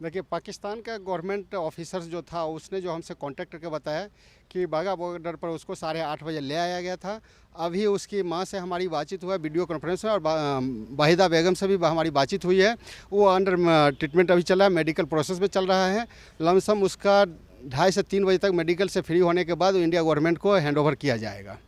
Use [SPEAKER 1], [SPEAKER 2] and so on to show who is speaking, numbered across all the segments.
[SPEAKER 1] देखिए, पाकिस्तान का government officers जो था उसने जो हमसे कांटेक्ट करके बताया कि बाघा बॉर्डर पर उसको 8:30 बजे ले आया गया था। अभी उसकी मां से हमारी बातचीत हुआ वीडियो कॉन्फ्रेंस में, और वाहिदा बेगम से भी हमारी बातचीत हुई है। वो अंडर ट्रीटमेंट अभी चल रहा है, मेडिकल प्रोसेस में चल रहा है। लमसम उसका 2:30 से 3 बजे तक मेडिकल से फ्री होने के बाद इंडिया गवर्नमेंट को हैंडओवर किया जाएगा।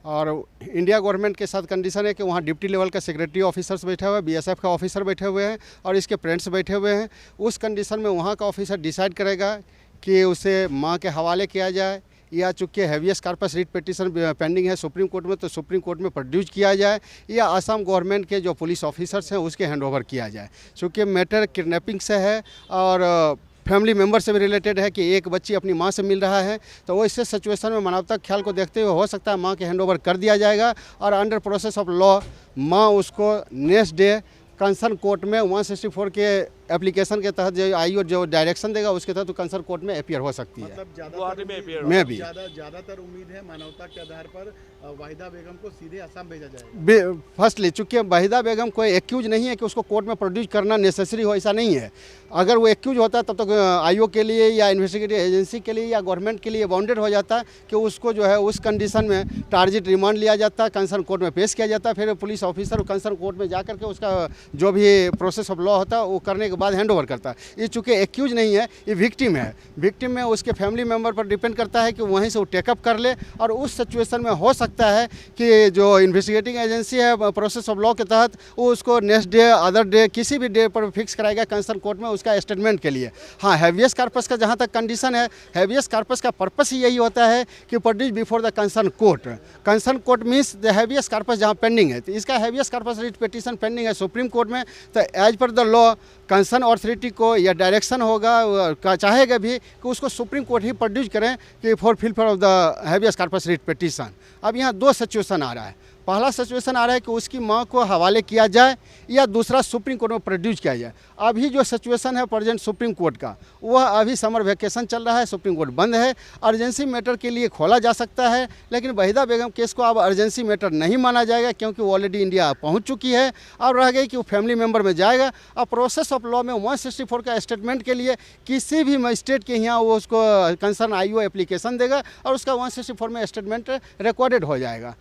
[SPEAKER 1] और इंडिया गवर्नमेंट के साथ कंडीशन है कि वहाँ डिप्टी लेवल का सेक्रेटरी ऑफिसर्स बैठे हुए हैं, बीएसएफ का ऑफिसर बैठे हुए हैं और इसके फ्रेंड्स बैठे हुए हैं। उस कंडीशन में वहाँ का ऑफिसर डिसाइड करेगा कि उसे मां के हवाले किया जाए, या चूँकि habeas corpus writ petition pending है सुप्रीम कोर्ट में, तो सुप्रीम कोर्ट में प्रोड्यूस किया जाए, या आसाम गवर्नमेंट के जो पुलिस ऑफिसर्स हैं उसके हैंडओवर किया जाए। चूँकि मैटर किडनैपिंग से है और फैमिली मेंबर से भी रिलेटेड है कि एक बच्ची अपनी मां से मिल रहा है, तो वो इससे सिचुएशन में मानवता के ख्याल को देखते हुए हो सकता है मां के हैंडओवर कर दिया जाएगा। और अंडर प्रोसेस ऑफ लॉ मां उसको नेक्स्ट डे कंसर्न कोर्ट में 164 के एप्लीकेशन के तहत जो आईओ जो डायरेक्शन देगा उसके तहत तो कंसर्न कोर्ट में अपीयर हो सकती है।
[SPEAKER 2] मतलब
[SPEAKER 1] मैं भी
[SPEAKER 2] ज्यादातर उम्मीद है मानवता के आधार पर वाहिदा बेगम को सीधे असम भेजा जाएगा।
[SPEAKER 1] फर्स्टली चूँकि वाहिदा बेगम कोई एक्यूज नहीं है कि उसको कोर्ट में प्रोड्यूस करना नेसेसरी हो, ऐसा नहीं है। अगर वो एक्यूज होता तब तक आईओ के लिए या इन्वेस्टिगेटिव एजेंसी के लिए या गवर्नमेंट के लिए बाउंडेड हो जाता कि उसको जो है उस कंडीशन में टारगेट रिमांड लिया जाता, कंसर्न कोर्ट में पेश किया जाता, फिर पुलिस ऑफिसर कंसर्न कोर्ट में जा करके उसका जो भी प्रोसेस ऑफ लॉ होता है वो करने के बाद हैंड ओवर करता है। ये चूँकि एक्यूज नहीं है, ये विक्टिम है। विक्टिम में उसके फैमिली मेम्बर पर डिपेंड करता है कि वहीं से वो टेकअप कर ले, और उस सिचुएशन में हो सकता है कि जो इन्वेस्टिगेटिंग एजेंसी है प्रोसेस ऑफ लॉ के तहत वो उसको नेक्स्ट डे अदर डे किसी भी डे पर फिक्स कराएगा कंसर्न कोर्ट में उसका स्टेटमेंट के लिए। हाँ, हैवियस कॉर्पस का जहाँ तक कंडीशन है, हैवियस कॉर्पस का पर्पस ही यही होता है कि produce before the concern court. Concern court means the habeas corpus जहाँ पेंडिंग है, तो इसका habeas corpus writ petition pending है सुप्रीम कोर्ट में। तो as per the law concern authority को यह डायरेक्शन होगा, चाहेगा भी कि उसको सुप्रीम कोर्ट ही प्रोड्यूस करें कि for fulfil of the habeas corpus writ petition. अब यहाँ दो सिचुएशन आ रहा है। पहला सिचुएशन आ रहा है कि उसकी मां को हवाले किया जाए, या दूसरा सुप्रीम कोर्ट में प्रोड्यूस किया जाए। अभी जो सिचुएशन है प्रेजेंट सुप्रीम कोर्ट का, वह अभी समर वैकेशन चल रहा है, सुप्रीम कोर्ट बंद है। अर्जेंसी मैटर के लिए खोला जा सकता है, लेकिन वाहिदा बेगम केस को अब अर्जेंसी मैटर नहीं माना जाएगा क्योंकि वो ऑलरेडी इंडिया पहुंच चुकी है। और रह गई कि वो फैमिली मेम्बर में जाएगा। अब प्रोसेस ऑफ लॉ में 164 का स्टेटमेंट के लिए किसी भी मजिस्ट्रेट के यहाँ वो उसको कंसर्न आईओ एप्लीकेशन देगा और उसका 164 में स्टेटमेंट रिकॉर्डेड हो जाएगा।